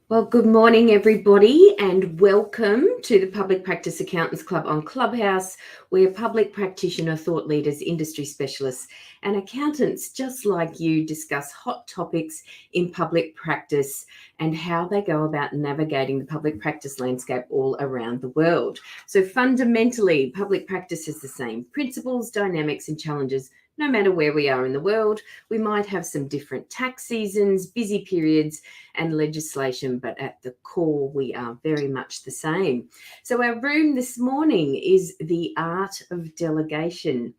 Well, good morning, everybody, and welcome to the Public Practice Accountants Club on Clubhouse, where public practitioner, thought leaders, industry specialists, and accountants just like you discuss hot topics in public practice and how they go about navigating the public practice landscape all around the world. So fundamentally, public practice has the same principles, dynamics, and challenges no matter where we are in the world. We might have some different tax seasons, busy periods, and legislation, but at the core, we are very much the same. So our room this morning is the art of delegation.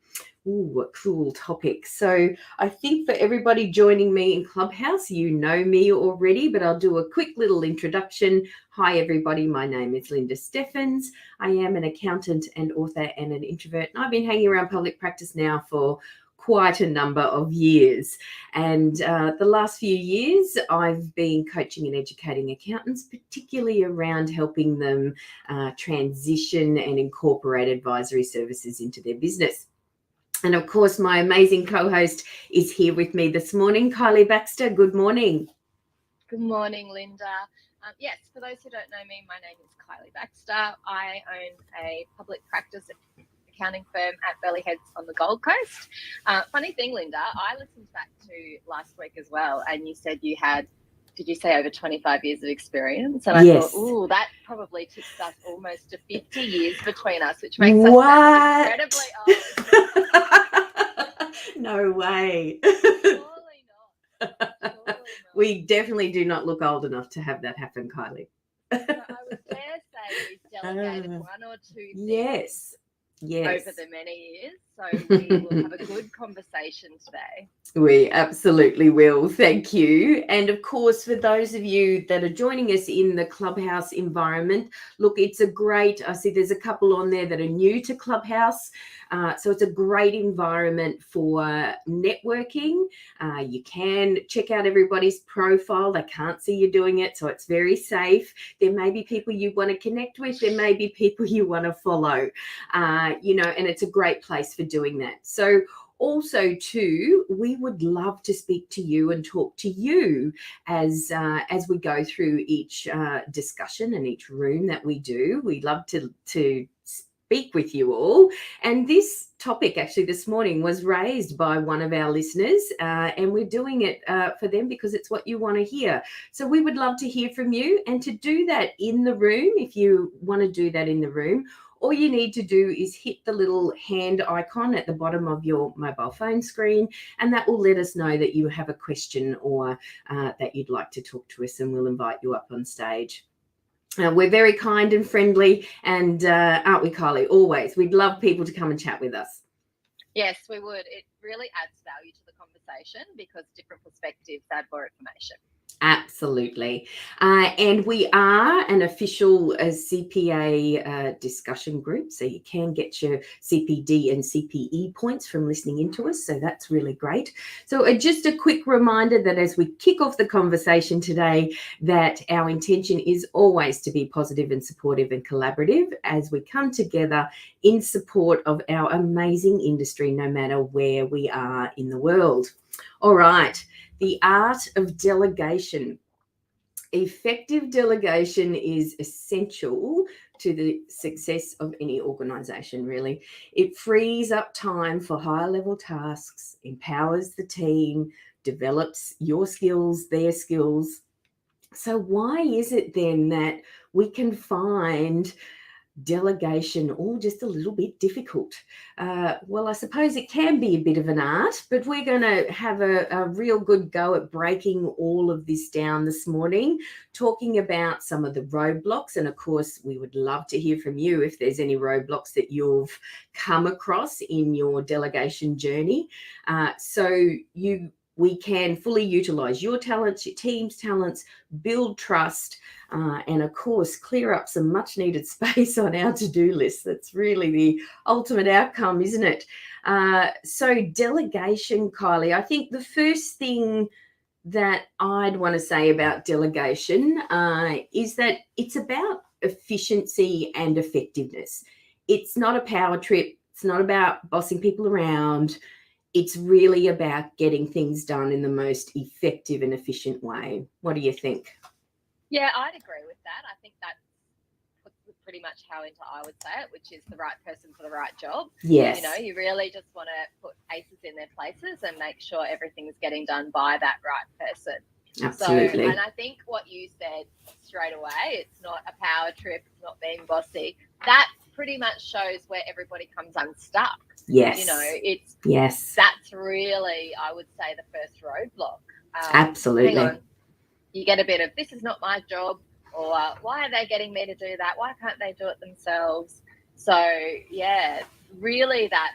Ooh, a cool topic. So I think for everybody joining me in Clubhouse, you know me already, but I'll do a quick little introduction. Hi, everybody. My name is Linda Steffens. I am an accountant and author and an introvert, and I've been hanging around public practice now for quite a number of years. And the last few years, I've been coaching and educating accountants, particularly around helping them transition and incorporate advisory services into their business. And of course, my amazing co-host is here with me this morning, Kyelie Baxter. Good morning. Good morning, Linda. Yes, for those who don't know me, my name is Kyelie Baxter. I own a public practice accounting firm at Burleigh Heads on the Gold Coast. Funny thing, Linda, I listened back to last week as well, and you said you had, did you say over 25 years of experience? And I thought, ooh, that probably takes us almost to 50 years between us, which makes us sound incredibly old. No way. Surely not. We definitely do not look old enough to have that happen, Kyelie. So I would dare say we've delegated one or two things. Yes. Over the many years. So we will have a good conversation today. We absolutely will. Thank you. And of course, for those of you that are joining us in the Clubhouse environment, look, it's a great, I see there's a couple on there that are new to Clubhouse. So it's a great environment for networking. You can check out everybody's profile. They can't see you doing it, so it's very safe. There may be people you want to connect with. There may be people you want to follow, and it's a great place for doing that. So also, too, we would love to speak to you and talk to you as we go through each discussion and each room that we do. We love to speak with you all. And this topic actually this morning was raised by one of our listeners, and we're doing it for them because it's what you want to hear. So we would love to hear from you, and to do that in the room, if you want to do that in the room, all you need to do is hit the little hand icon at the bottom of your mobile phone screen, and that will let us know that you have a question or that you'd like to talk to us, and we'll invite you up on stage. We're very kind and friendly, and aren't we, Kyelie? Always. We'd love people to come and chat with us. Yes, we would. It really adds value to the conversation because different perspectives add more information. Absolutely. And we are an official CPA discussion group, so you can get your CPD and CPE points from listening into us, so that's really great. So just a quick reminder that as we kick off the conversation today, that our intention is always to be positive and supportive and collaborative as we come together in support of our amazing industry, no matter where we are in the world. All right. The art of delegation. Effective delegation is essential to the success of any organisation, really. It frees up time for higher level tasks, empowers the team, develops your skills, their skills. So why is it then that we can find delegation all just a little bit difficult? Well, I suppose it can be a bit of an art, but we're going to have a real good go at breaking all of this down this morning, talking about some of the roadblocks. And of course, we would love to hear from you if there's any roadblocks that you've come across in your delegation journey. We can fully utilise your talents, your team's talents, build trust, and of course, clear up some much needed space on our to-do list. That's really the ultimate outcome, isn't it? So delegation, Kyelie, I think the first thing that I'd want to say about delegation is that it's about efficiency and effectiveness. It's not a power trip. It's not about bossing people around. It's really about getting things done in the most effective and efficient way. What do you think? Yeah, I'd agree with that. I think that's pretty much how I would say it, which is the right person for the right job. Yes. You know, you really just want to put aces in their places and make sure everything's getting done by that right person. Absolutely. So, and I think what you said straight away, it's not a power trip, it's not being bossy. That pretty much shows where everybody comes unstuck. Yes. You know, it's that's really, I would say, the first roadblock. Absolutely. Hang on. You get a bit of, this is not my job, or why are they getting me to do that? Why can't they do it themselves? So, yeah, really that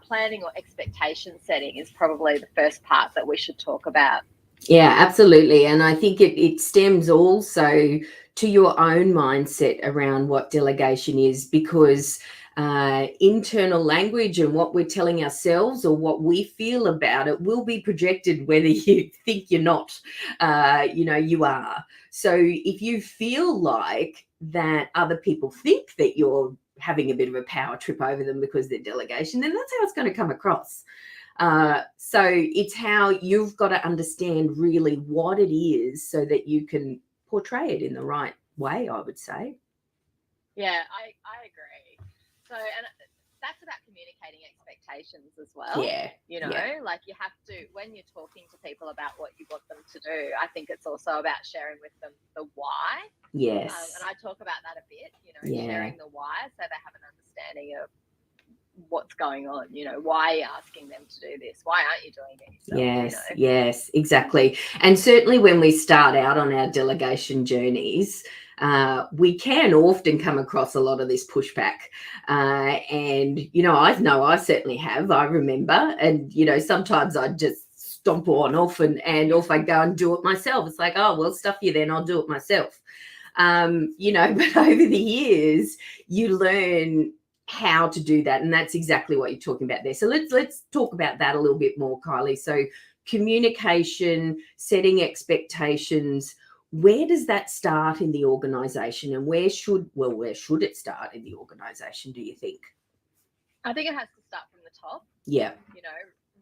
planning or expectation setting is probably the first part that we should talk about. Yeah, absolutely. And I think it stems also to your own mindset around what delegation is, because internal language and what we're telling ourselves or what we feel about it will be projected whether you think you're not, you are. So if you feel like that other people think that you're having a bit of a power trip over them because they're delegation, then that's how it's going to come across. So it's how you've got to understand really what it is so that you can portray it in the right way, I would say. Yeah, I agree. So, and that's about communicating expectations as well. Yeah. You know, like you have to, when you're talking to people about what you want them to do, I think it's also about sharing with them the why. Yes. And I talk about that a bit, sharing the why so they have an understanding of what's going on, why are you asking them to do this? Why aren't you doing it yourself? Yes, exactly. And certainly when we start out on our delegation journeys, we can often come across a lot of this pushback. And, I certainly have, I remember, and, sometimes I just stomp on off and off I go and do it myself. It's like, oh, well, stuff you then, I'll do it myself. But over the years, you learn how to do that, and that's exactly what you're talking about there. So let's talk about that a little bit more, Kyelie. So communication, setting expectations, where does that start in the organisation, and where should it start in the organisation, do you think? I think it has to start from the top. Yeah.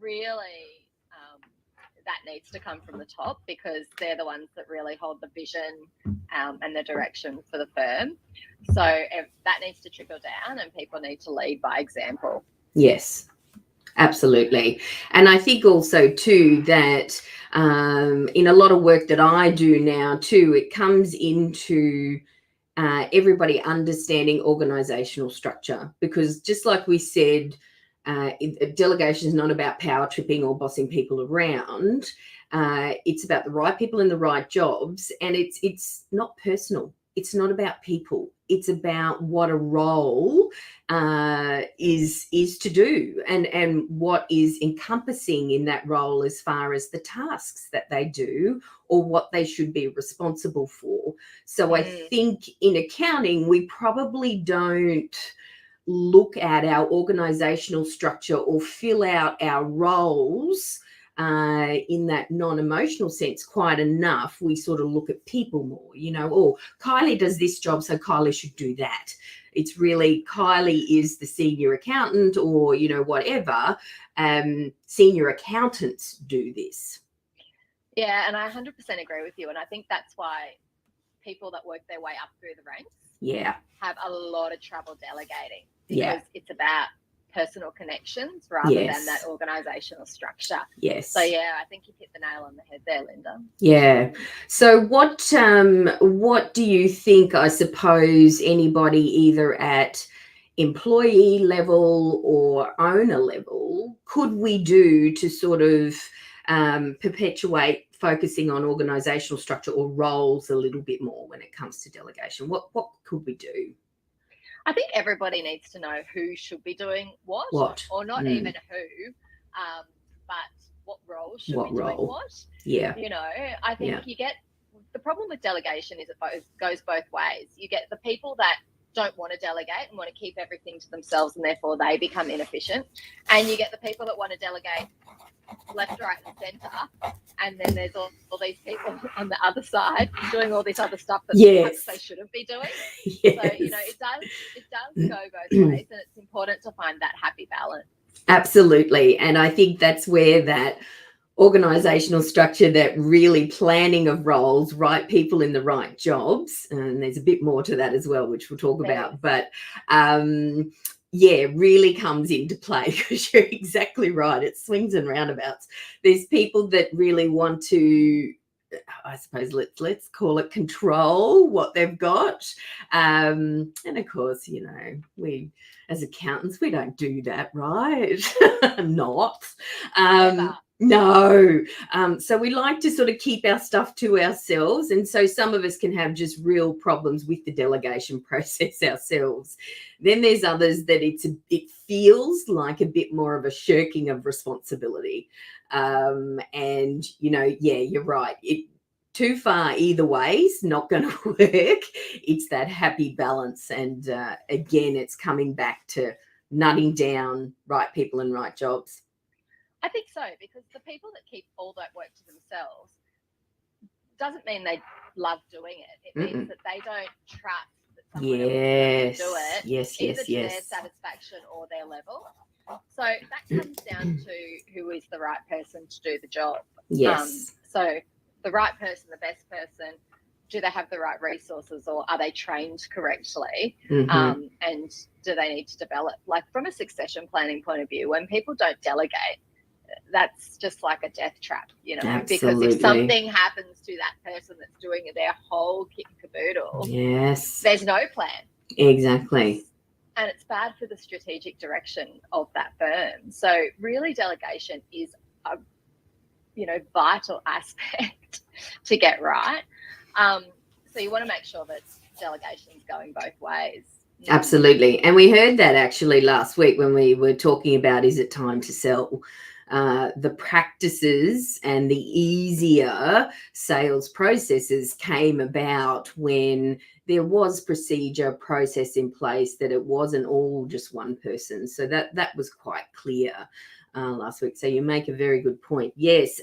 Really that needs to come from the top, because they're the ones that really hold the vision and the direction for the firm. So that needs to trickle down, and people need to lead by example. Yes, absolutely. And I think also too that in a lot of work that I do now too, it comes into everybody understanding organizational structure, because just like we said, delegation is not about power tripping or bossing people around. It's about the right people in the right jobs, and it's not personal. It's not about people. It's about what a role is to do, and what is encompassing in that role as far as the tasks that they do or what they should be responsible for. So I think in accounting, we probably don't look at our organizational structure or fill out our roles in that non-emotional sense quite enough. We sort of look at people more, Kyelie does this job, so Kyelie should do that. It's really Kyelie is the senior accountant, or, whatever. Senior accountants do this. Yeah, and I 100% agree with you. And I think that's why people that work their way up through the ranks have a lot of trouble delegating, because it's about personal connections rather than that organizational structure. Yes. So yeah, I think you've hit the nail on the head there, Linda. Yeah. So what do you think, I suppose, anybody either at employee level or owner level could we do to sort of perpetuate focusing on organizational structure or roles a little bit more when it comes to delegation? What could we do? I think everybody needs to know who should be doing what? Or not even who, but what role should be doing what. Yeah. I think you get, the problem with delegation is it goes both ways. You get the people that don't want to delegate and want to keep everything to themselves, and therefore they become inefficient. And you get the people that want to delegate left, right, and centre, and then there's all these people on the other side doing all this other stuff that perhaps they shouldn't be doing. Yes. So it does go both ways, and it's important to find that happy balance. Absolutely. And I think that's where that organizational structure, that really planning of roles, right people in the right jobs, and there's a bit more to that as well, which we'll talk about, but really comes into play, because you're exactly right, it swings and roundabouts. There's people that really want to, I suppose, let's call it, control what they've got, and of course, we as accountants, we don't do that, right? Not no. So we like to sort of keep our stuff to ourselves, and so some of us can have just real problems with the delegation process ourselves. Then there's others that it feels like a bit more of a shirking of responsibility. And you're right. Too far either way's not going to work. It's that happy balance, and again, it's coming back to nutting down right people and right jobs. I think so, because the people that keep all that work to themselves doesn't mean they love doing it. It means that they don't trust that someone else is going to do it, either to their satisfaction or their level. So that comes down to who is the right person to do the job. Yes. So the right person, the best person, do they have the right resources, or are they trained correctly? And do they need to develop? Like, from a succession planning point of view, when people don't delegate, that's just like a death trap, Absolutely. Because if something happens to that person that's doing their whole kit and caboodle, there's no plan. Exactly. And it's bad for the strategic direction of that firm. So really, delegation is a vital aspect to get right. So you want to make sure that delegation is going both ways. Absolutely. And we heard that actually last week when we were talking about, is it time to sell? The practices and the easier sales processes came about when there was procedure, process in place, that it wasn't all just one person. So that was quite clear last week. So you make a very good point. Yes.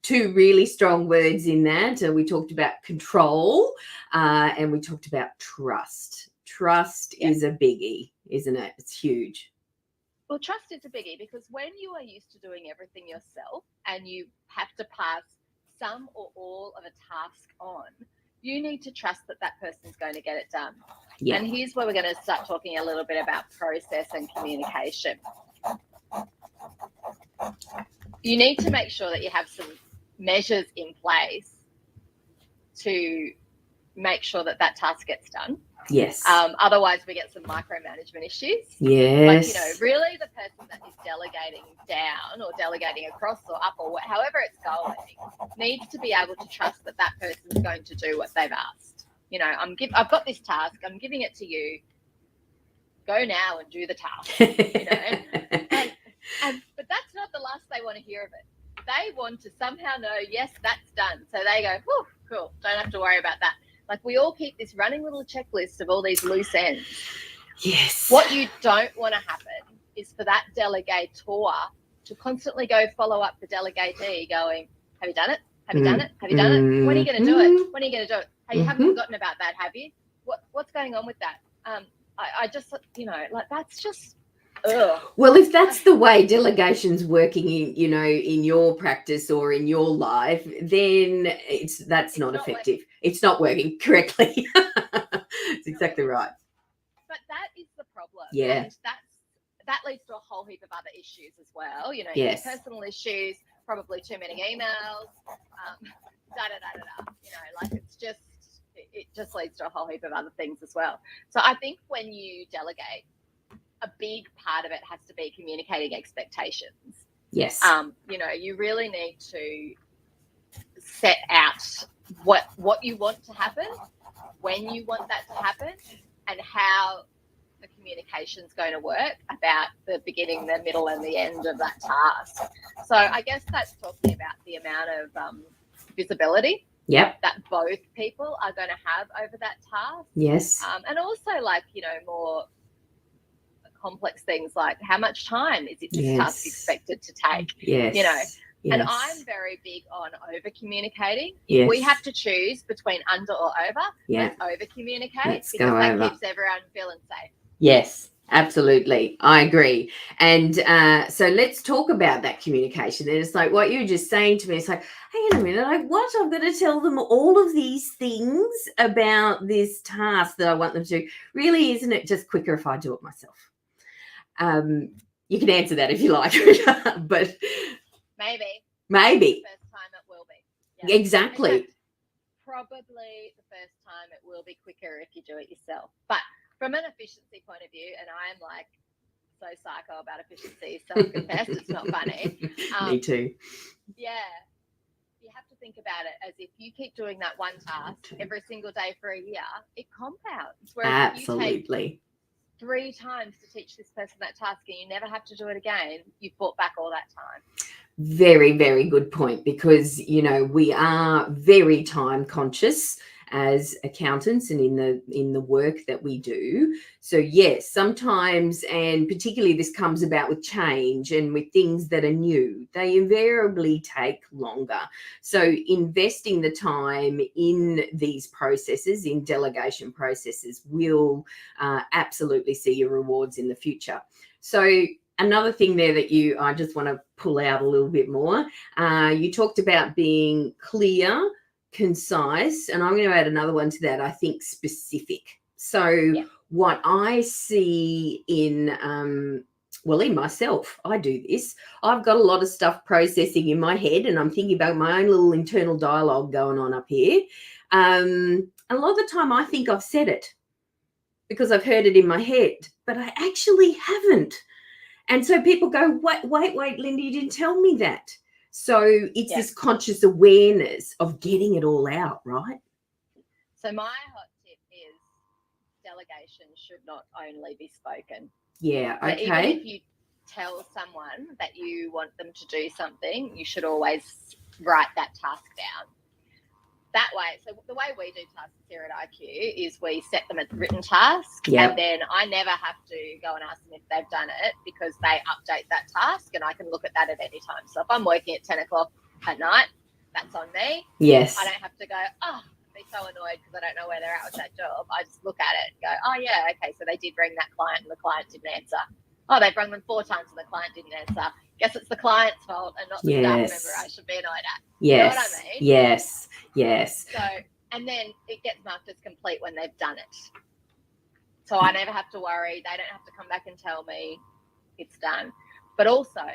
Two really strong words in that. We talked about control and we talked about trust. Trust is a biggie, isn't it? It's huge. Well, trust is a biggie, because when you are used to doing everything yourself and you have to pass some or all of a task on, you need to trust that that person's going to get it done. Yeah. And here's where we're going to start talking a little bit about process and communication. You need to make sure that you have some measures in place to make sure that that task gets done. Yes. Otherwise, we get some micromanagement issues. Yes. Like, really the person that is delegating down or delegating across or up or however it's going needs to be able to trust that that person's going to do what they've asked. I've got this task. I'm giving it to you. Go now and do the task. But that's not the last they want to hear of it. They want to somehow know, yes, that's done. So they go, whew, cool, don't have to worry about that. Like, we all keep this running little checklist of all these loose ends. Yes. What you don't want to happen is for that delegator to constantly go follow up the delegatee going, have you done it? Have you done it? Have you done it? When are you going to do it? When are you going to do it? Hey, you haven't forgotten about that, have you? What's going on with that? I just, that's just, ugh. Well, if that's the way delegation's working in your practice or in your life, then that's not effective. Working. It's not working correctly. It's exactly right. But that is the problem. Yeah. And that leads to a whole heap of other issues as well. Yes. Personal issues, probably too many emails, it just leads to a whole heap of other things as well. So I think when you delegate, a big part of it has to be communicating expectations. Yes. You really need to set out what you want to happen, when you want that to happen, and how the communication is going to work about the beginning, the middle, and the end of that task. So I guess that's talking about the amount of visibility that both people are going to have over that task. Yes. And also, more complex things like, how much time is this task expected to take? Yes. Yes. And I'm very big on over communicating. If we have to choose between under or over, let's over communicate, because that keeps everyone feeling safe. Yes. Absolutely. I agree. And so let's talk about that communication. And it's like what you were just saying to me. It's like, hang on a minute, like what? I'm going to tell them all of these things about this task that I want them to do. Really, isn't it just quicker if I do it myself? You can answer that if you like, but maybe maybe. The first time it will be. Yeah. Exactly. In fact, probably the first time it will be quicker if you do it yourself. But from an efficiency point of view, and I'm like so psycho about efficiency, self-confessed, it's not funny. Me too. Yeah. You have to think about it as if you keep doing that one task every single day for a year, it compounds. Whereas Absolutely. If you take 3 times to teach this person that task and you never have to do it again, you've bought back all that time. Very, very good point, because, you know, we are very time conscious as accountants and in the work that we do. So yes, sometimes, and particularly this comes about with change and with things that are new, they invariably take longer. So investing the time in these processes, in delegation processes, will absolutely see your rewards in the future. So another thing there that I just want to pull out a little bit more. You talked about being clear, concise, and I'm going to add another one to that. I think specific. So what I see in myself, I do this. I've got a lot of stuff processing in my head, and I'm thinking about my own little internal dialogue going on up here. A lot of the time, I think I've said it because I've heard it in my head, but I actually haven't. And so people go, wait, Linda, you didn't tell me that. So it's this conscious awareness of getting it all out, right? So my hot tip is delegation should not only be spoken. Yeah, okay. So even if you tell someone that you want them to do something, you should always write that task down. That way, so the way we do tasks here at IQ is we set them as written task, and then I never have to go and ask them if they've done it, because they update that task and I can look at that at any time. So if I'm working at 10 o'clock at night, that's on me. Yes. I don't have to go, I'd be so annoyed because I don't know where they're at with that job. I just look at it and go, oh yeah, okay, so they did ring that client and the client didn't answer. Oh, they've rung them 4 times and the client didn't answer. Guess it's the client's fault and not the staff member I should be annoyed at. Yes. You know what I mean? Yes. So, and then it gets marked as complete when they've done it. So I never have to worry. They don't have to come back and tell me it's done. But also,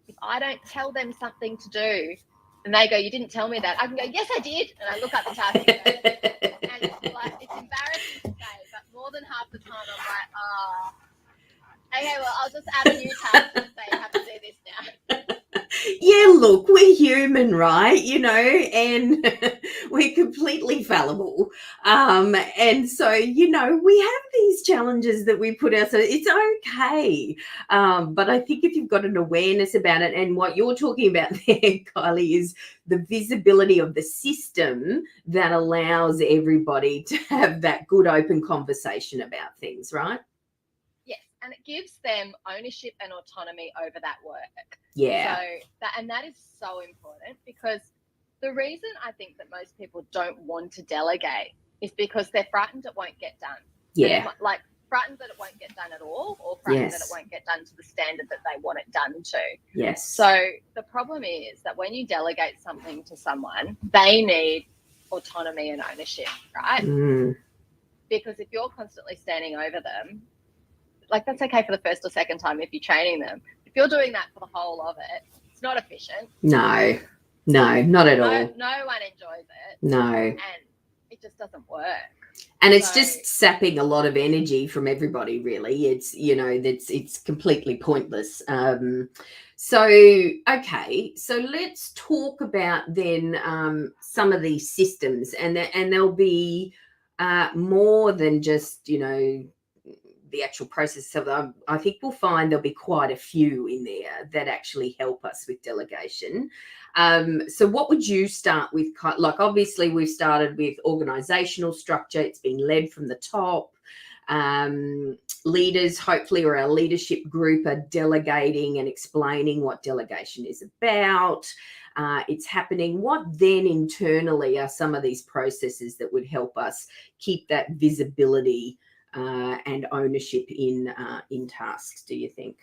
if I don't tell them something to do and they go, you didn't tell me that, I can go, yes, I did. And I look up the task and it's like, it's embarrassing to say, but more than half the time I'm like, okay, well, I'll just add a new task and say you have to do this now. Yeah, look, we're human, right? You know, and we're completely fallible. And so, you know, we have these challenges that we put ourselves, it's okay. But I think if you've got an awareness about it, and what you're talking about there, Kyelie, is the visibility of the system that allows everybody to have that good open conversation about things, right? And it gives them ownership and autonomy over that work. Yeah. So that is so important, because the reason I think that most people don't want to delegate is because they're frightened it won't get done. Yeah. Like frightened that it won't get done at all, or frightened that it won't get done to the standard that they want it done to. Yes. So the problem is that when you delegate something to someone, they need autonomy and ownership, right? Because if you're constantly standing over them, like that's okay for the first or second time if you're training them. If you're doing that for the whole of it, it's not efficient. No, not at all. No one enjoys it. No. And it just doesn't work. And it's just sapping a lot of energy from everybody, really. It's, you know, it's completely pointless. So let's talk about then some of these systems, and there'll be more than just, you know, the actual process of them. I think we'll find there'll be quite a few in there that actually help us with delegation. So what would you start with? Like, obviously we've started with organizational structure. It's been led from the top. Leaders, hopefully, or our leadership group are delegating and explaining what delegation is about. It's happening. What then internally are some of these processes that would help us keep that visibility and ownership in tasks, do you think?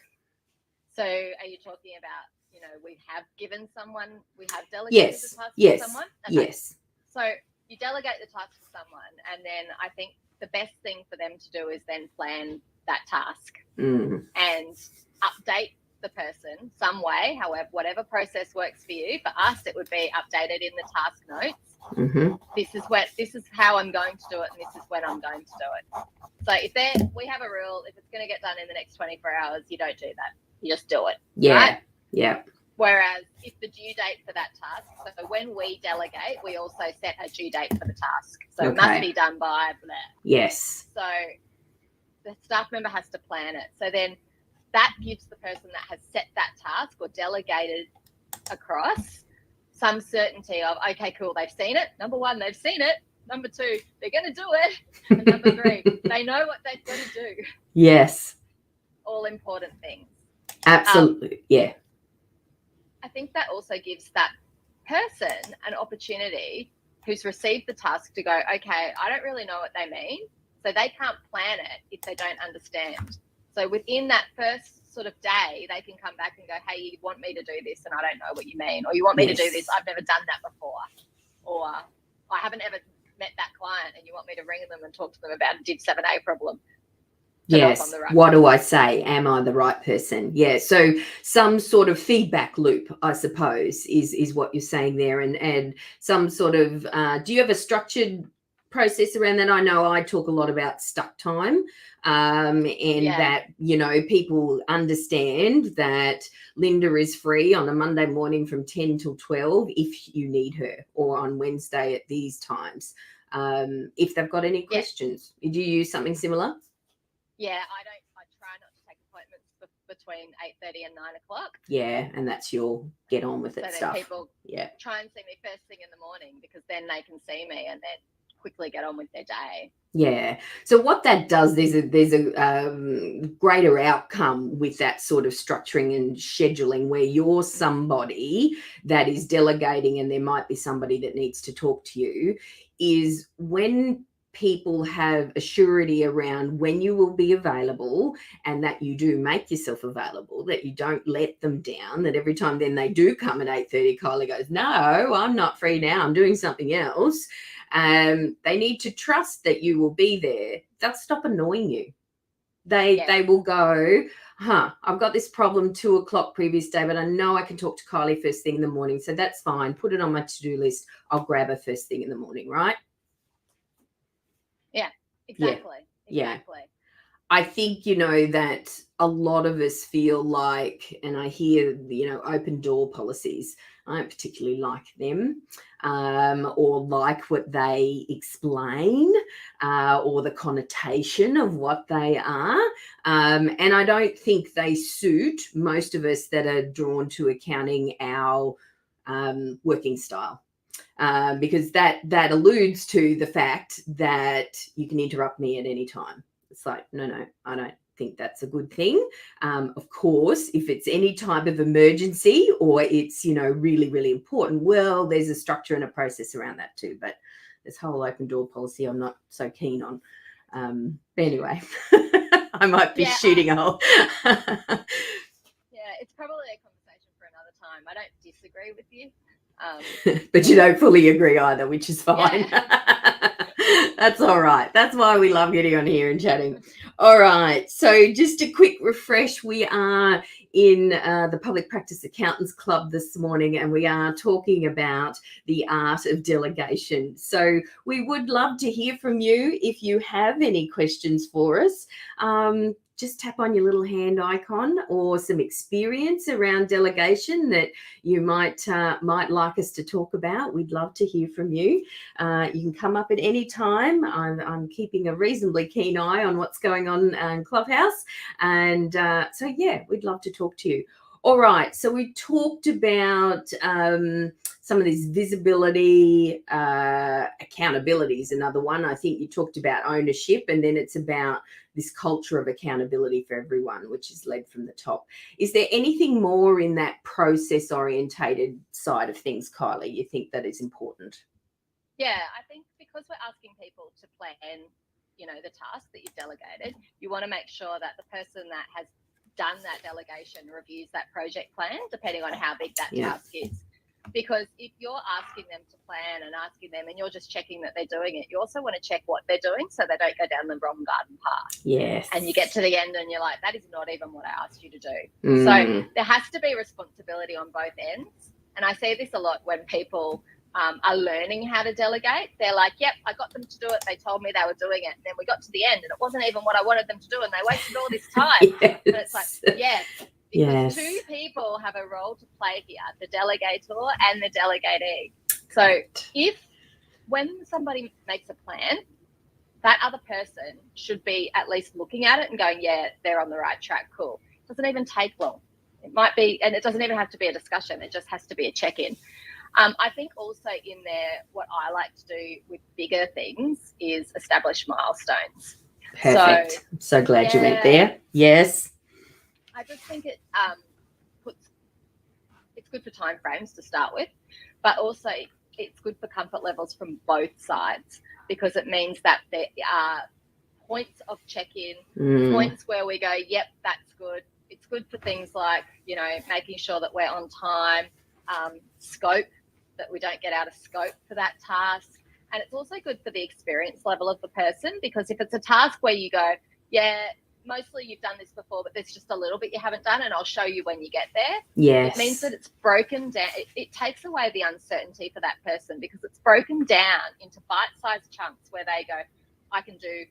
So are you talking about, we have delegated the task to someone? Okay. Yes. So you delegate the task to someone, and then I think the best thing for them to do is then plan that task and update the person some way, however, whatever process works for you. For us, it would be updated in the task notes. This is how I'm going to do it, and this is when I'm going to do it. So we have a rule, if it's going to get done in the next 24 hours, you don't do that. You just do it. Yeah. Right? Yeah. Whereas if the due date for that task, so when we delegate, we also set a due date for the task. So it must be done by blah. Yes. So the staff member has to plan it. So then that gives the person that has set that task or delegated across some certainty of, okay, cool, they've seen it. Number one, they've seen it. Number two, they're going to do it. And number three, they know what they've got to do. Yes. All important things. Absolutely. Yeah. I think that also gives that person an opportunity who's received the task to go, okay, I don't really know what they mean. So they can't plan it if they don't understand. So within that first sort of day, they can come back and go, hey, you want me to do this and I don't know what you mean. Or you want me to do this, I've never done that before. Or I haven't ever met that client and you want me to ring them and talk to them about a Div 7A problem. Yes. What do I say? Am I the right person? Yeah. So some sort of feedback loop, I suppose, is what you're saying there, and some sort of. Do you have a structured process around that? I know I talk a lot about stuck time, that people understand that Linda is free on a Monday morning from 10 till 12 if you need her, or on Wednesday at these times. If they've got any questions, do you use something similar? Yeah, I try not to take appointments between 8:30 and 9 o'clock. Yeah, and that's your get on with it stuff. So people try and see me first thing in the morning, because then they can see me and then quickly get on with their day. Yeah. So what that does, there's a greater outcome with that sort of structuring and scheduling, where you're somebody that is delegating and there might be somebody that needs to talk to you, is when people have a surety around when you will be available, and that you do make yourself available, that you don't let them down, that every time then they do come at 8:30, Kyelie goes, no, I'm not free now, I'm doing something else. They need to trust that you will be there. They'll stop annoying you. They will go, I've got this problem 2 o'clock previous day, but I know I can talk to Kyelie first thing in the morning, so that's fine. Put it on my to-do list. I'll grab her first thing in the morning, right? Yeah, exactly. Yeah. Exactly. I think, that a lot of us feel like, and I hear, open door policies, I don't particularly like them, or like what they explain, or the connotation of what they are. And I don't think they suit most of us that are drawn to accounting our working style. Because that alludes to the fact that you can interrupt me at any time. It's like, no, I don't think that's a good thing. Of course, if it's any type of emergency or it's, really, really important, well, there's a structure and a process around that too. But this whole open door policy, I'm not so keen on. But anyway, I might be shooting a hole. It's probably a conversation for another time. I don't disagree with you. But you don't fully agree either, which is fine. That's all right. That's why we love getting on here and chatting. All right. So just a quick refresh. We are in the Public Practice Accountants Club this morning, and we are talking about the art of delegation. So we would love to hear from you if you have any questions for us. Just tap on your little hand icon, or some experience around delegation that you might like us to talk about. We'd love to hear from you. You can come up at any time. I'm keeping a reasonably keen eye on what's going on in Clubhouse. And so, we'd love to talk to you. All right. So we talked about some of this visibility, accountability is another one. I think you talked about ownership, and then it's about this culture of accountability for everyone, which is led from the top. Is there anything more in that process orientated side of things, Kyelie, you think that is important? Yeah, I think because we're asking people to plan the task that you've delegated, you want to make sure that the person that has done that delegation reviews that project plan, depending on how big that task is. Because if you're asking them to plan and asking them and you're just checking that they're doing it, you also want to check what they're doing so they don't go down the wrong garden path. Yes. And you get to the end and you're like, that is not even what I asked you to do. So there has to be responsibility on both ends. And I see this a lot when people are learning how to delegate. They're like, yep, I got them to do it. They told me they were doing it. And then we got to the end and it wasn't even what I wanted them to do. And they wasted all this time. Yes. And it's like, yes. Because two people have a role to play here, the delegator and the delegatee. So when somebody makes a plan, that other person should be at least looking at it and going, yeah, they're on the right track. Cool. It doesn't even take long. It might be, and it doesn't even have to be a discussion. It just has to be a check-in. I think also in there, what I like to do with bigger things is establish milestones. Perfect. So glad you went there. Yes. I just think it's good for timeframes to start with, but also it's good for comfort levels from both sides, because it means that there are points of check-in, points where we go, yep, that's good. It's good for things like, making sure that we're on time, scope, that we don't get out of scope for that task. And it's also good for the experience level of the person, because if it's a task where you go, yeah, mostly you've done this before, but there's just a little bit you haven't done, and I'll show you when you get there. Yes. It means that it's broken down. It takes away the uncertainty for that person, because it's broken down into bite-sized chunks where they go, I can do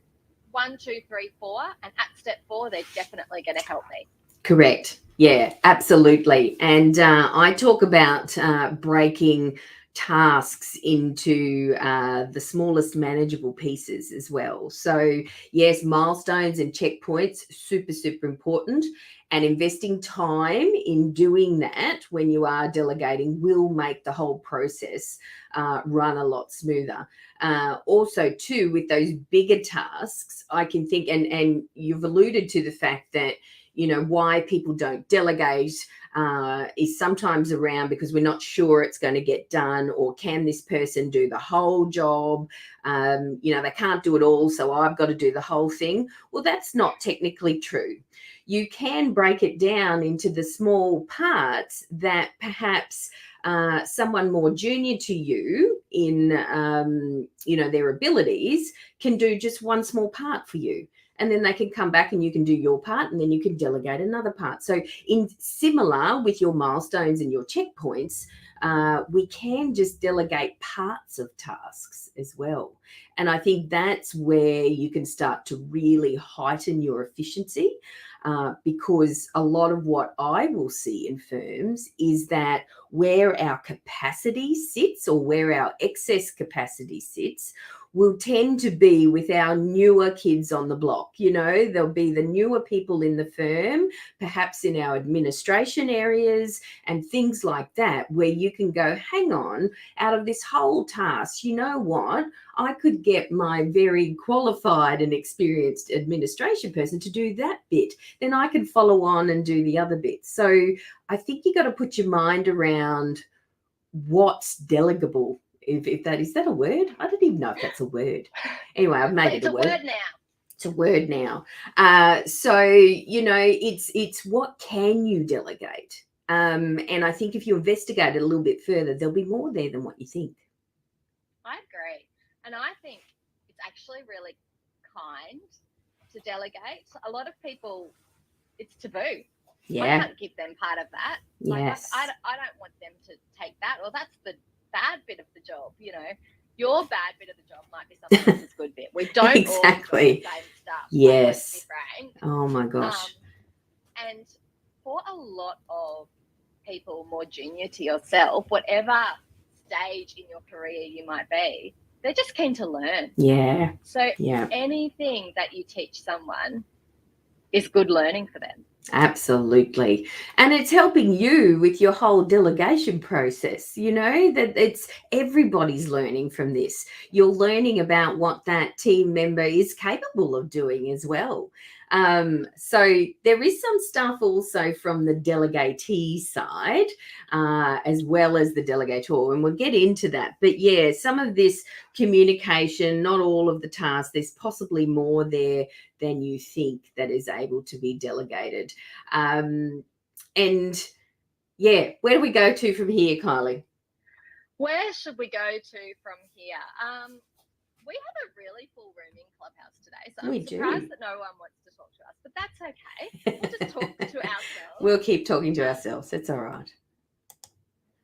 1, 2, 3, 4, and at step 4, they're definitely going to help me. Correct. Yeah, absolutely. And I talk about breaking tasks into the smallest manageable pieces as well. So yes, milestones and checkpoints, super, super important. And investing time in doing that when you are delegating will make the whole process run a lot smoother. Also, too, with those bigger tasks, I can think, and you've alluded to the fact that, why people don't delegate is sometimes around because we're not sure it's going to get done, or can this person do the whole job? They can't do it all, so I've got to do the whole thing. Well, that's not technically true. You can break it down into the small parts that perhaps someone more junior to you in, their abilities can do just one small part for you. And then they can come back and you can do your part, and then you can delegate another part. So in similar with your milestones and your checkpoints, we can just delegate parts of tasks as well. And I think that's where you can start to really heighten your efficiency, because a lot of what I will see in firms is that where our capacity sits, or where our excess capacity sits, will tend to be with our newer kids on the block. There'll be the newer people in the firm, perhaps in our administration areas and things like that, where you can go, hang on, out of this whole task, you know what? I could get my very qualified and experienced administration person to do that bit. Then I can follow on and do the other bits. So I think you got to put your mind around what's delegable. If that is that a word? I don't even know if that's a word. Anyway, I've made it a word. It's a word now. So it's what can you delegate? And I think if you investigate it a little bit further, there'll be more there than what you think. I agree, and I think it's actually really kind to delegate. A lot of people, it's taboo. Yeah. I can't give them part of that. Yes. I don't want them to take that. Well, that's the bad bit of the job. Your bad bit of the job might be someone else's good bit. We don't exactly all do the same stuff. Yes. Oh my gosh. And for a lot of people more junior to yourself, whatever stage in your career you might be, they're just keen to learn. Yeah. So anything that you teach someone is good learning for them. Absolutely. And it's helping you with your whole delegation process, that it's everybody's learning from this. You're learning about what that team member is capable of doing as well. So there is some stuff also from the delegatee side, as well as the delegator, and we'll get into that. But yeah, some of this communication, not all of the tasks, there's possibly more there than you think that is able to be delegated. And yeah, where do we go to from here, Kylie? Where should we go to from here? We have a really full room in Clubhouse today, so I'm surprised that no one wants to talk to us, but that's okay. We'll just talk to ourselves. We'll keep talking to ourselves. It's all right.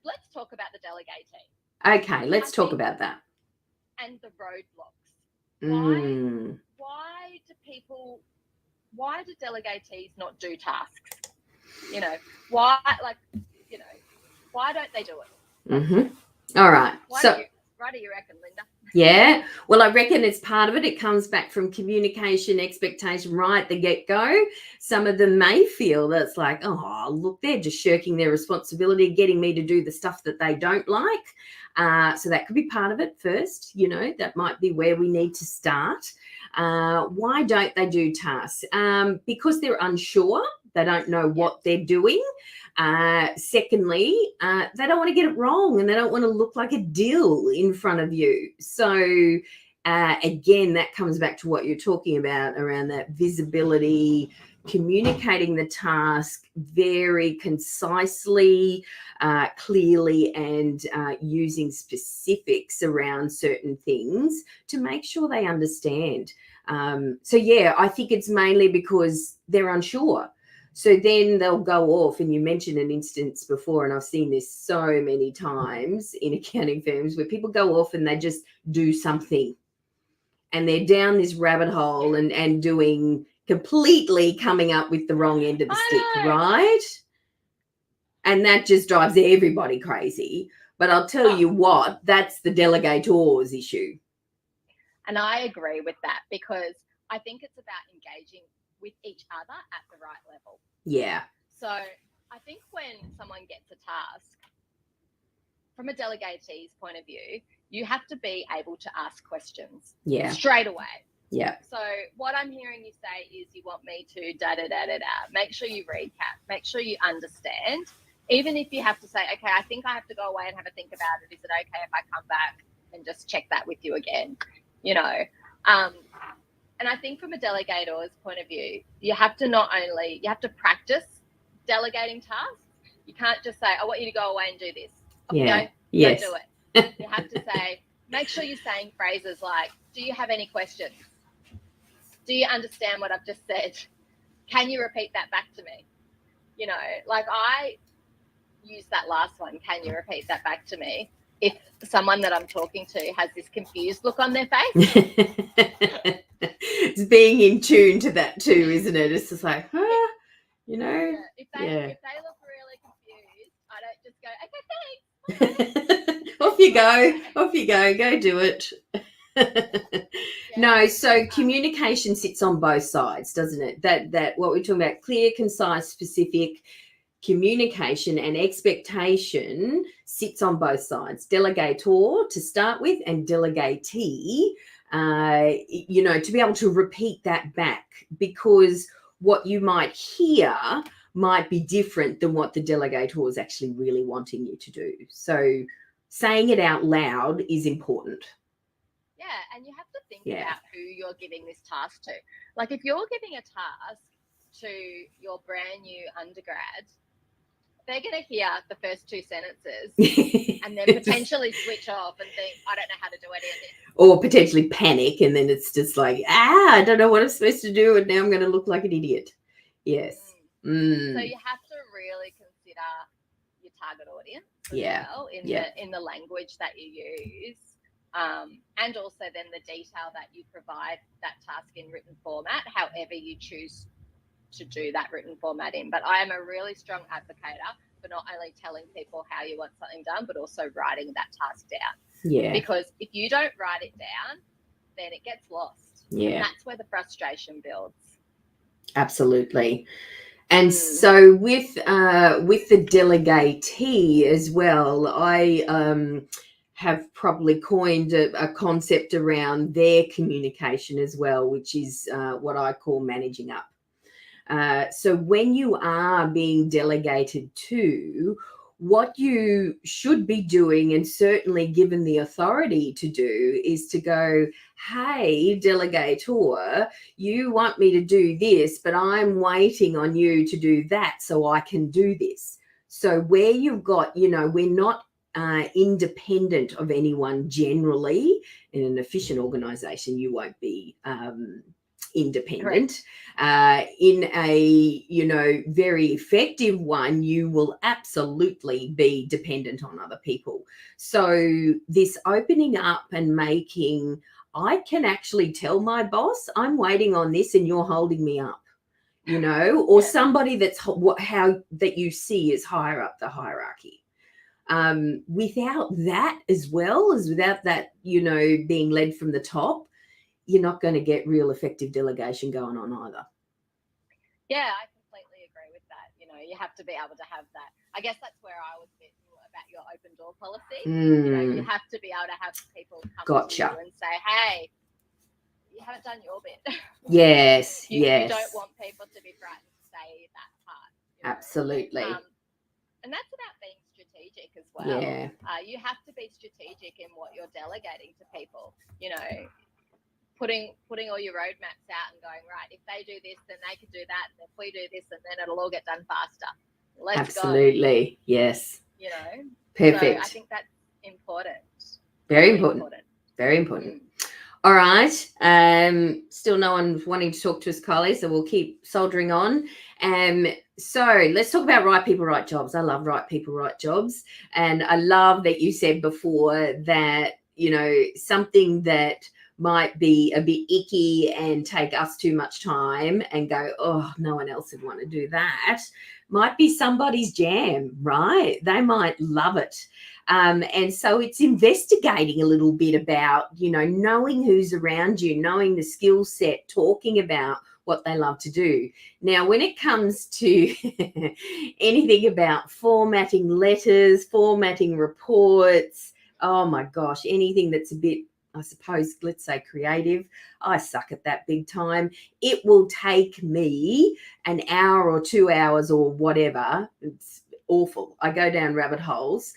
Let's talk about the delegating. Okay, let's talk about that. And the roadblocks. Mm. Why do delegatees not do tasks? Why don't they do it? Mm-hmm. All right. Why do you reckon, Linda? Yeah. Well, I reckon it's part of it. It comes back from communication, expectation, right at the get-go. Some of them may feel that it's like, oh, look, they're just shirking their responsibility, getting me to do the stuff that they don't like. So that could be part of it first. That might be where we need to start. Why don't they do tasks? Because they're unsure. They don't know what they're doing. Secondly, they don't want to get it wrong, and they don't want to look like a dill in front of you. So again, that comes back to what you're talking about around that visibility, communicating the task very concisely, clearly, and using specifics around certain things to make sure they understand. So yeah, I think it's mainly because they're unsure. So then they'll go off, and you mentioned an instance before, and I've seen this so many times in accounting firms where people go off and they just do something, and they're down this rabbit hole and doing completely coming up with the wrong end of the stick, right? And that just drives everybody crazy. But I'll tell you what, that's the delegator's issue. And I agree with that, because I think it's about engaging with each other at the right level. Yeah. So I think when someone gets a task, from a delegatee's point of view, you have to be able to ask questions straight away. Yeah. So what I'm hearing you say is you want me to da-da-da-da-da. Make sure you recap. Make sure you understand. Even if you have to say, okay, I think I have to go away and have a think about it. Is it okay if I come back and just check that with you again? And I think from a delegator's point of view, you have to practice delegating tasks. You can't just say, I want you to go away and do this. Yeah. Go do it. You have to say, make sure you're saying phrases like, do you have any questions? Do you understand what I've just said? Can you repeat that back to me? Like I use that last one, can you repeat that back to me? If someone that I'm talking to has this confused look on their face. It's being in tune to that too, isn't it? It's just like, If they look really confused, I don't just go, okay, thanks. Off you go do it. No, so communication sits on both sides, doesn't it? That what we're talking about, clear, concise, specific communication and expectation sits on both sides. Delegator to start with, and delegatee, to be able to repeat that back, because what you might hear might be different than what the delegator is actually really wanting you to do. So saying it out loud is important. Yeah, and you have to think about who you're giving this task to. Like if you're giving a task to your brand new undergrad, they're going to hear the first two sentences and then potentially switch off and think, I don't know how to do any of this. Or potentially panic, and then it's just like, I don't know what I'm supposed to do, and now I'm going to look like an idiot. Yes. So you have to really consider your target audience as well in the language that you use. And also then the detail that you provide that task in written format, however you choose to do that written format in. But I am a really strong advocate for not only telling people how you want something done, but also writing that task down. Yeah. Because if you don't write it down, then it gets lost. Yeah. And that's where the frustration builds. Absolutely. And so with the delegatee as well, I have probably coined a concept around their communication as well, which is what I call managing up. So when you are being delegated to, what you should be doing, and certainly given the authority to do, is to go, hey, delegator, you want me to do this, but I'm waiting on you to do that so I can do this. So where you've got, we're not independent of anyone generally. In an efficient organisation, you won't be independent. In a very effective one, you will absolutely be dependent on other people. So this opening up and making, I can actually tell my boss, I'm waiting on this and you're holding me up, or somebody that's how that you see is higher up the hierarchy. Without that, as well as without that, being led from the top, you're not going to get real effective delegation going on either. Yeah, I completely agree with that. You have to be able to have that. I guess that's where I was a bit about your open door policy. You have to be able to have people come to you and say, hey, you haven't done your bit. Yes, you yes. You don't want people to be frightened to say that part. Absolutely. And that's about being strategic as well. Yeah. You have to be strategic in what you're delegating to people. Putting all your roadmaps out and going, right, if they do this, then they can do that. And if we do this, and then it'll all get done faster. Let's Absolutely. go. Yes. Perfect. So I think that's important. Very important. Very important. All right. Still no one wanting to talk to us, Kyelie, so we'll keep soldering on. So let's talk about right people, right jobs. I love right people, right jobs. And I love that you said before that, something that might be a bit icky and take us too much time and go, oh, no one else would want to do that, might be somebody's jam, right? They might love it. And so it's investigating a little bit about, knowing who's around you, knowing the skill set, talking about what they love to do. Now, when it comes to anything about formatting letters, formatting reports, oh my gosh, anything that's a bit, I suppose, let's say creative, I suck at that big time. It will take me an hour or 2 hours or whatever. It's awful. I go down rabbit holes.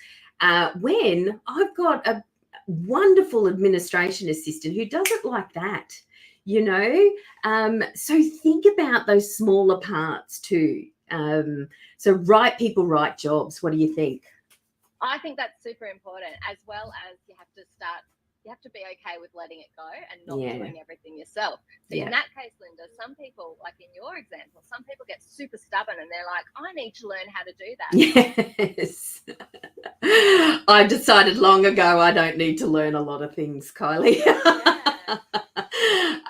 When I've got a wonderful administration assistant who does it like that, so think about those smaller parts too. So right people, right jobs. What do you think? I think that's super important, as well as you have to be okay with letting it go and not doing everything yourself. So in that case, Linda, some people, like in your example, some people get super stubborn and they're like, I need to learn how to do that. Yes. I decided long ago I don't need to learn a lot of things, Kyelie.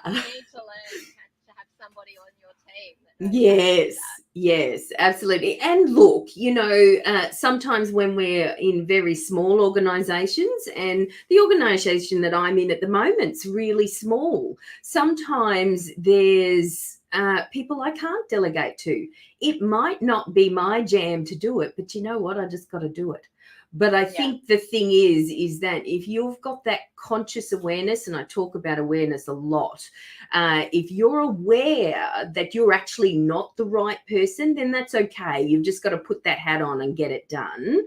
You need to learn to have somebody on your team. Yes, absolutely. And look, sometimes when we're in very small organisations, and the organisation that I'm in at the moment's really small, sometimes there's people I can't delegate to. It might not be my jam to do it, but you know what? I just got to do it. But I think the thing is that if you've got that conscious awareness, and I talk about awareness a lot, if you're aware that you're actually not the right person, then that's okay. You've just got to put that hat on and get it done.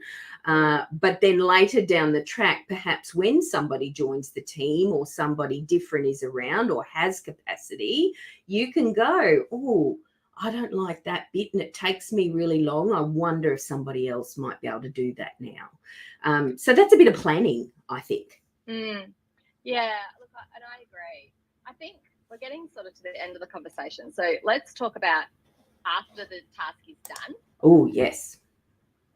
But then later down the track, perhaps when somebody joins the team or somebody different is around or has capacity, you can go, oh, I don't like that bit and it takes me really long. I wonder if somebody else might be able to do that now. So that's a bit of planning, I think. Yeah, look, and I agree. I think we're getting sort of to the end of the conversation. So let's talk about after the task is done. Oh, yes.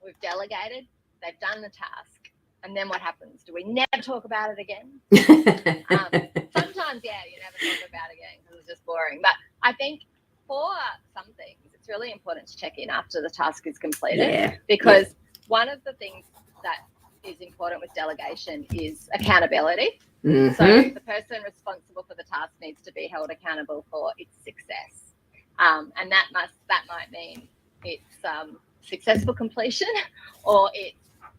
We've delegated, they've done the task. And then what happens? Do we never talk about it again? Sometimes, you never talk about it again because it's just boring. But I think for some things, it's really important to check in after the task is completed, because one of the things that is important with delegation is accountability. Mm-hmm. So the person responsible for the task needs to be held accountable for its success, and that might mean it's successful completion, or it's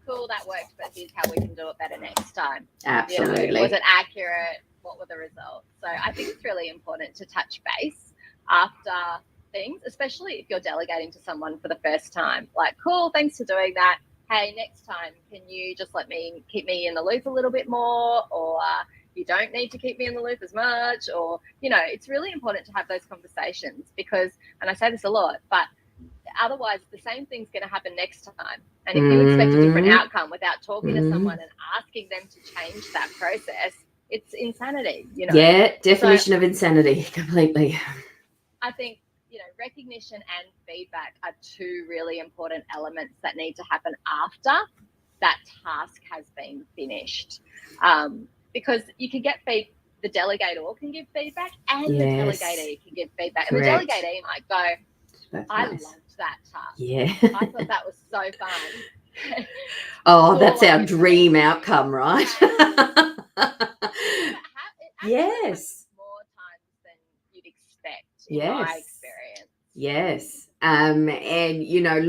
cool, that worked, but here's how we can do it better next time. Absolutely. Was it accurate? What were the results? So I think it's really important to touch base after things, especially if you're delegating to someone for the first time. Like, cool, thanks for doing that. Hey, next time, can you just keep me in the loop a little bit more? Or you don't need to keep me in the loop as much. Or, it's really important to have those conversations because, and I say this a lot, but otherwise the same thing's going to happen next time. And if you expect a different outcome without talking to someone and asking them to change that process, it's insanity, Yeah, definition of insanity, completely. I think, recognition and feedback are two really important elements that need to happen after that task has been finished. Because you can get the delegator can give feedback and the delegatee can give feedback. Correct. And the delegatee might go, I loved that task. Yeah. I thought that was so fun. Oh, that's our dream outcome, right? Yes. More times than you'd expect, in my experience. Yes. And,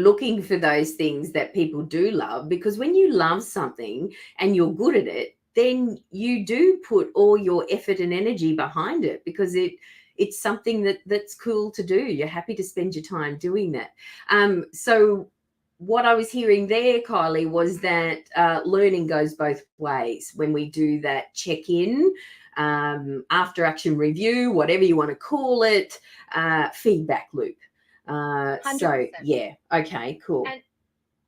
looking for those things that people do love, because when you love something and you're good at it, then you do put all your effort and energy behind it because it's something that's cool to do. You're happy to spend your time doing that. So what I was hearing there, Kyelie, was that learning goes both ways when we do that check-in, after action review, whatever you want to call it, feedback loop. 100%. So, yeah, okay, cool. And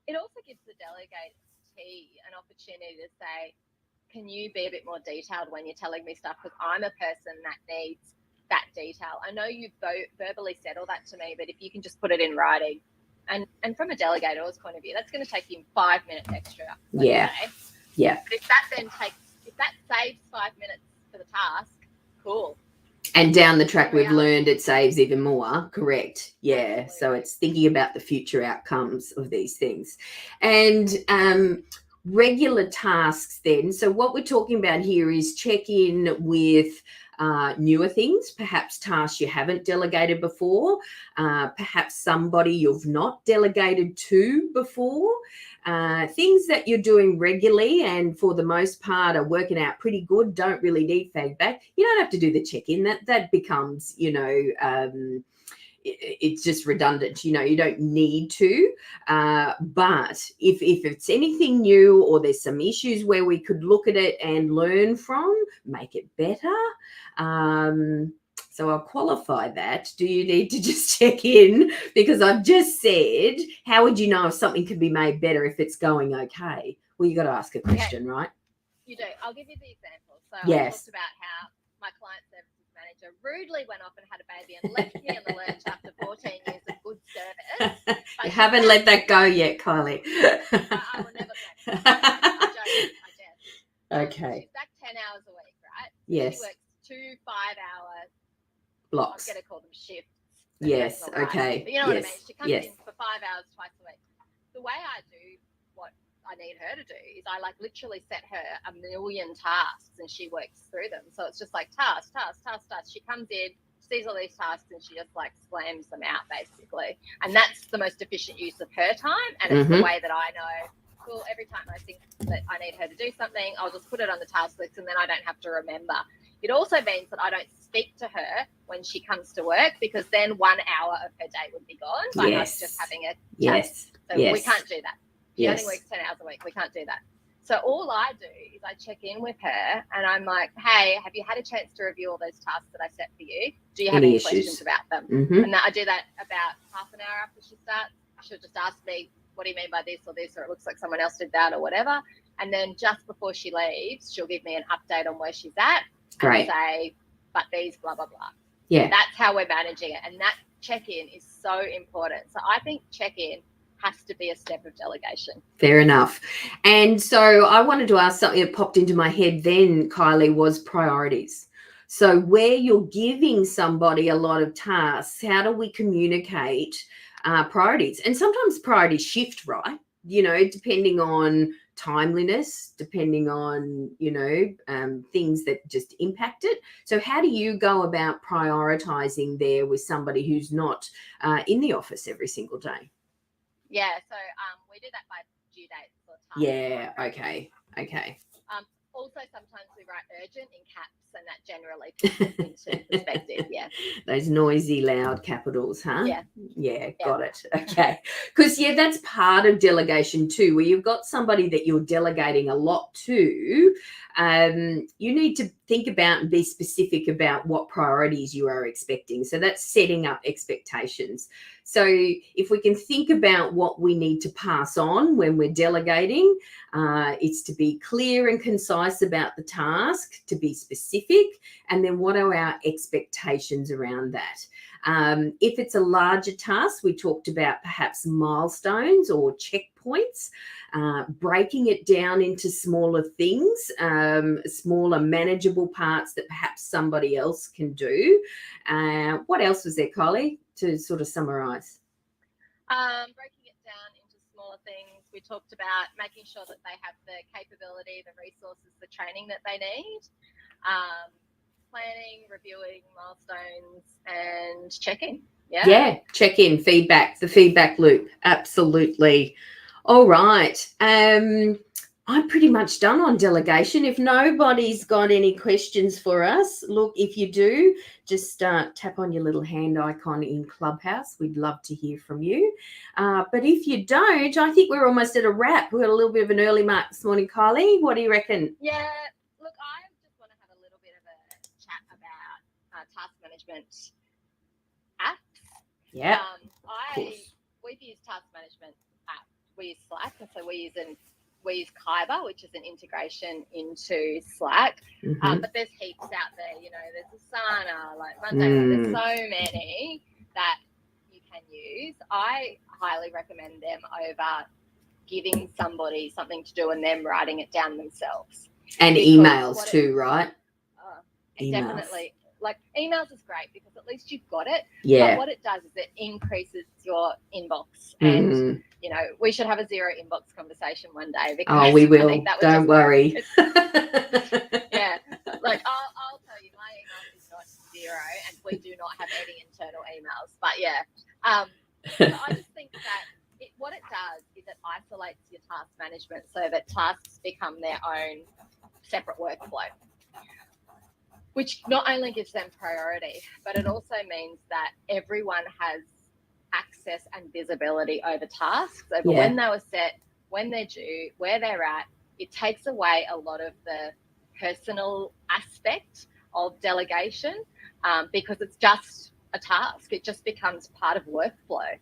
it also gives the delegatee an opportunity to say, can you be a bit more detailed when you're telling me stuff? Because I'm a person that needs that detail. I know you've verbally said all that to me, but if you can just put it in writing, and from a delegator's point of view, that's going to take you 5 minutes extra. Yeah. Yeah. But if that saves 5 minutes for the task, cool. And down the track, we've learned it saves even more. Correct. Yeah. Absolutely. So it's thinking about the future outcomes of these things. And regular tasks then. So what we're talking about here is check in with newer things, perhaps tasks you haven't delegated before, perhaps somebody you've not delegated to before, things that you're doing regularly and for the most part are working out pretty good, don't really need feedback. You don't have to do the check-in. That becomes, it's just redundant. You don't need to. But if it's anything new or there's some issues where we could look at it and learn from, make it better. So I'll qualify that. Do you need to just check in? Because I've just said, how would you know if something could be made better if it's going okay? Well, you got to ask a question, right? You do. I'll give you the example. So yes. I talked about how my client services manager rudely went off and had a baby and left me in the lurch after 14 years of good service. You haven't let that go yet, Kyelie. I will never let it go. I guess. Okay. She's back 10 hours a week, right? Yes. She works 2 5-hour blocks. I'm going to call them shifts. Yes. Okay. But you know what I mean? She comes in for 5 hours twice a week. The way I do what I need her to do is I literally set her a million tasks and she works through them. So it's just like task. She comes in, sees all these tasks and she just slams them out basically. And that's the most efficient use of her time. And it's the way that I know, cool, every time I think that I need her to do something, I'll just put it on the task list and then I don't have to remember. It also means that I don't speak to her when she comes to work because then 1 hour of her day would be gone by us just having a chat. So we can't do that. She only works 10 hours a week. We can't do that. So all I do is I check in with her and I'm like, hey, have you had a chance to review all those tasks that I set for you? Do you have any questions about them? And I do that about half an hour after she starts. She'll just ask me, what do you mean by this or this? Or it looks like someone else did that or whatever. And then just before she leaves, she'll give me an update on where she's at. Great. And say, but these blah, blah, blah. Yeah. That's how we're managing it. And that check-in is so important. So I think check-in has to be a step of delegation. Fair enough. And so I wanted to ask something that popped into my head then, Kyelie, was priorities. So where you're giving somebody a lot of tasks, how do we communicate priorities? And sometimes priorities shift, right? Depending on timeliness, depending on, things that just impact it. So how do you go about prioritizing there with somebody who's not in the office every single day? Yeah, so we do that by due dates or time. Yeah, okay. Also, sometimes we write urgent in caps, and that generally puts it into perspective. Yeah. Those noisy, loud capitals, huh? Yeah. Yeah, got it. Okay. Because, that's part of delegation too, where you've got somebody that you're delegating a lot to. You need to think about and be specific about what priorities you are expecting. So that's setting up expectations. So if we can think about what we need to pass on when we're delegating, it's to be clear and concise about the task, to be specific, and then what are our expectations around that? If it's a larger task, we talked about perhaps milestones or checkpoints, breaking it down into smaller things, smaller manageable parts that perhaps somebody else can do. What else was there, Kyelie, to sort of summarise? Breaking it down into smaller things. We talked about making sure that they have the capability, the resources, the training that they need. Planning, reviewing milestones, and checking. Yeah, check in, feedback, the feedback loop. Absolutely. All right. I'm pretty much done on delegation. If nobody's got any questions for us, look, if you do, just tap on your little hand icon in Clubhouse. We'd love to hear from you. But if you don't, I think we're almost at a wrap. We've got a little bit of an early mark this morning, Kyelie. What do you reckon? Yeah, look, I just want to have a little bit of a chat about task management apps. Yeah. We've used task management apps. We use Slack, and so we use Kyelie, which is an integration into Slack. But there's heaps out there. There's Asana, like Monday. There's so many that you can use. I highly recommend them over giving somebody something to do and them writing it down themselves. And emails too, right? Emails. Definitely. Like, emails is great because at least you've got it. Yeah. But what it does is it increases your inbox. And, we should have a zero inbox conversation one day. Because we will. I think that Don't worry. Yeah. Like, I'll tell you, my email is not zero, and we do not have any internal emails. But, yeah. So I just think that what it does is it isolates your task management so that tasks become their own separate workflow, which not only gives them priority, but it also means that everyone has access and visibility over tasks, over when they were set, when they're due, where they're at. It takes away a lot of the personal aspect of delegation because it's just a task. It just becomes part of workflow.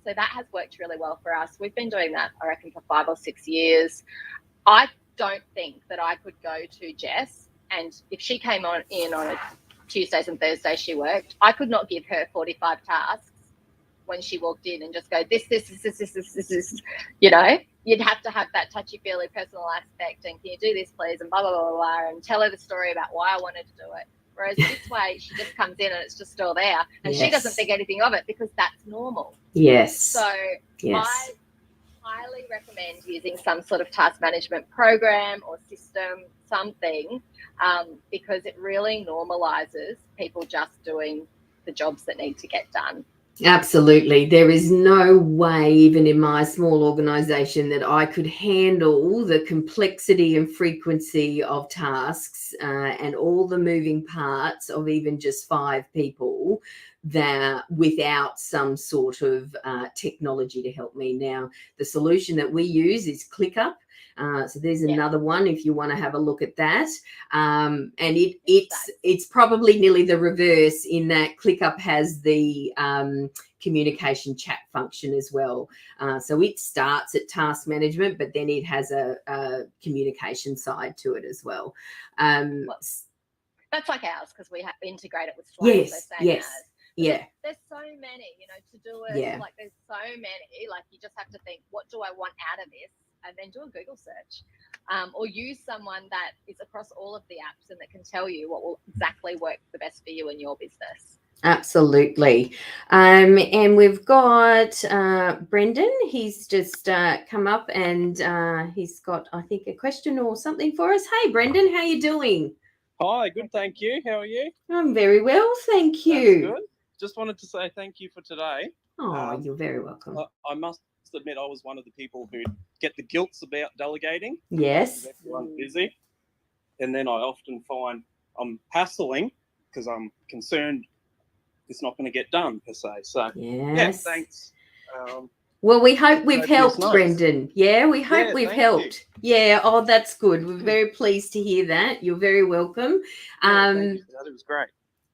So that has worked really well for us. We've been doing that, I reckon, for 5 or 6 years. I don't think that I could go to Jess, and if she came in on a Tuesdays and Thursdays she worked, I could not give her 45 tasks when she walked in and just go, this, you'd have to have that touchy-feely personal aspect, and can you do this, please, and blah, blah, blah, blah, and tell her the story about why I wanted to do it. Whereas this way, she just comes in and it's just all there, and she doesn't think anything of it because that's normal. Yes. So I highly recommend using some sort of task management program or system, something, because it really normalizes people just doing the jobs that need to get done. Absolutely. There is no way, even in my small organisation, that I could handle the complexity and frequency of tasks and all the moving parts of even just 5 people that without some sort of technology to help me. Now, the solution that we use is ClickUp. So there's another one if you want to have a look at that. And it's probably nearly the reverse in that ClickUp has the communication chat function as well. So it starts at task management, but then it has a communication side to it as well. That's like ours because we integrate it with Slack. Yes. There's so many, to do it. Yeah. Like there's so many. Like you just have to think, what do I want out of this? And then do a Google search, or use someone that is across all of the apps and that can tell you what will exactly work the best for you and your business. Absolutely. And we've got Brendan. He's just come up and he's got, I think, a question or something for us. Hey, Brendan, how are you doing? Hi, good, thank you. How are you? I'm very well, thank you. That's good. Just wanted to say thank you for today. Oh, you're very welcome. I must admit I was one of the people who get the guilts about delegating. Yes. Everyone's busy. And then I often find I'm hassling because I'm concerned it's not going to get done per se. So Yes. yeah, thanks. Well, we hope we've Copious helped, notes. Brendan. Yeah, we hope Yeah, we've thank helped. Yeah, oh, that's good. We're very pleased to hear that. You're very welcome. Yeah, thank you for that. It was great.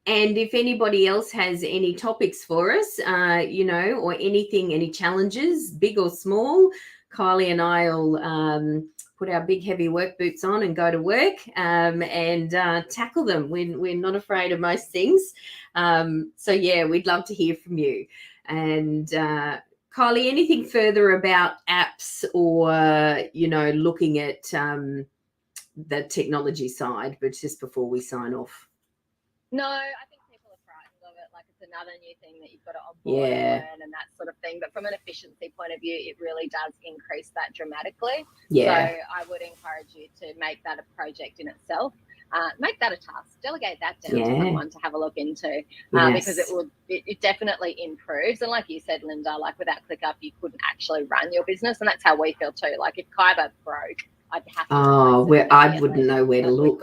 And if anybody else has any topics for us, you know, or anything, any challenges, big or small, Kyelie and I will put our big heavy work boots on and go to work and tackle them. We're not afraid of most things. So, yeah, we'd love to hear from you. And Kyelie, anything further about apps or, you know, looking at the technology side, but just before we sign off? No, I think people are frightened of it. Like, it's another new thing that you've got to onboard and learn and that sort of thing. But from an efficiency point of view, it really does increase that dramatically. So I would encourage you to make that a project in itself. Make that a task. Delegate that down to someone to have a look into because it definitely improves. And like you said, Linda, like without ClickUp, you couldn't actually run your business. And that's how we feel too. Like if Kyelie broke, I'd have to I wouldn't know where to look.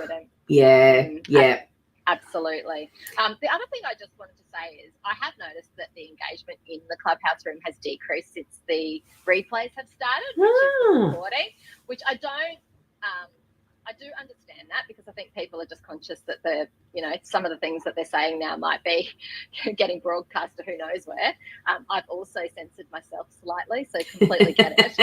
Yeah. Absolutely. The other thing I just wanted to say is I have noticed that the engagement in the Clubhouse room has decreased since the replays have started, which is the recording, which I don't I do understand that because I think people are just conscious that some of the things that they're saying now might be getting broadcast to who knows where. I've also censored myself slightly, so completely get it.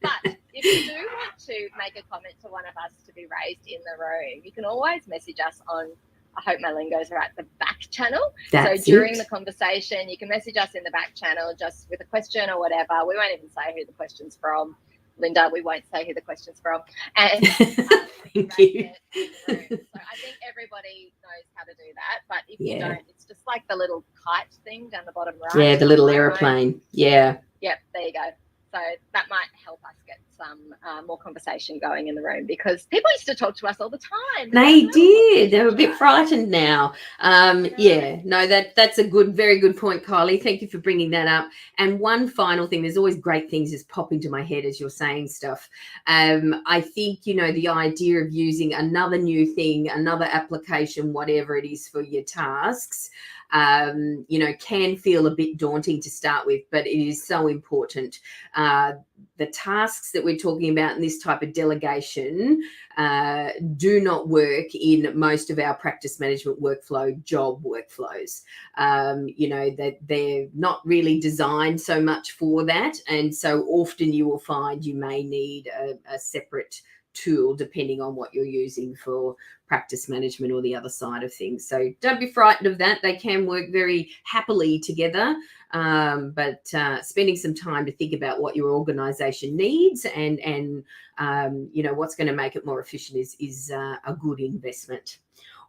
But if you do want to make a comment to one of us to be raised in the room, you can always message us on, I hope my lingo's right, the back channel. So during the conversation, you can message us in the back channel just with a question or whatever. We won't even say who the question's from. Linda, we won't say who the question's from. And thank you. So I think everybody knows how to do that. But if you don't, it's just like the little kite thing down the bottom right. Yeah, the little aeroplane. Yeah. Yep, there you go. So that might help us get some more conversation going in the room because people used to talk to us all the time. They did. They were a bit frightened now. That's a very good point, Kyelie. Thank you for bringing that up. And one final thing, there's always great things just pop into my head as you're saying stuff. I think, the idea of using another new thing, another application, whatever it is for your tasks, can feel a bit daunting to start with, but it is so important. The tasks that we're talking about in this type of delegation do not work in most of our practice management job workflows. That they're not really designed so much for that. And so often you will find you may need a separate tool depending on what you're using for practice management or the other side of things. So don't be frightened of that. They can work very happily together, but spending some time to think about what your organisation needs and what's going to make it more efficient is a good investment.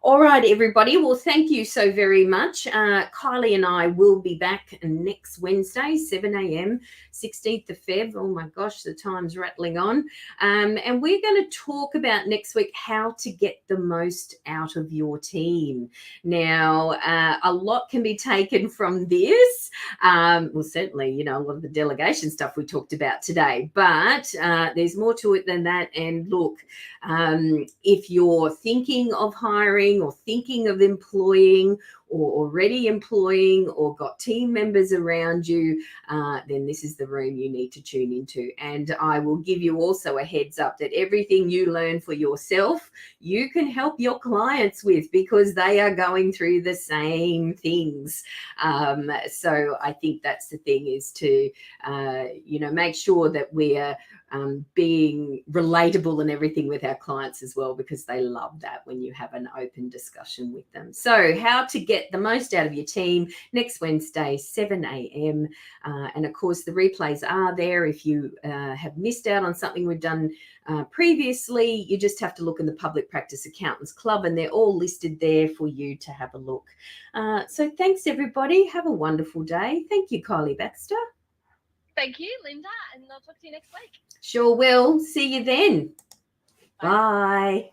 All right, everybody. Well, thank you so very much. Kyelie and I will be back next Wednesday, 7 a.m, 16th of Feb. Oh, my gosh, the time's rattling on. And we're going to talk about next week how to get the most out of your team. Now, a lot can be taken from this. Well, certainly, a lot of the delegation stuff we talked about today. But there's more to it than that. And look, if you're thinking of hiring or thinking of employing or already employing or got team members around you, then this is the room you need to tune into. And I will give you also a heads up that everything you learn for yourself, you can help your clients with because they are going through the same things. So I think that's the thing is to, make sure that we are being relatable and everything with our clients as well, because they love that when you have an open discussion with them. So how to get the most out of your team next Wednesday, 7 a.m. And of course, the replays are there. If you have missed out on something we've done previously, you just have to look in the Public Practice Accountants Club and they're all listed there for you to have a look. So thanks, everybody. Have a wonderful day. Thank you, Kyelie Baxter. Thank you, Linda, and I'll talk to you next week. Sure will. See you then. Bye.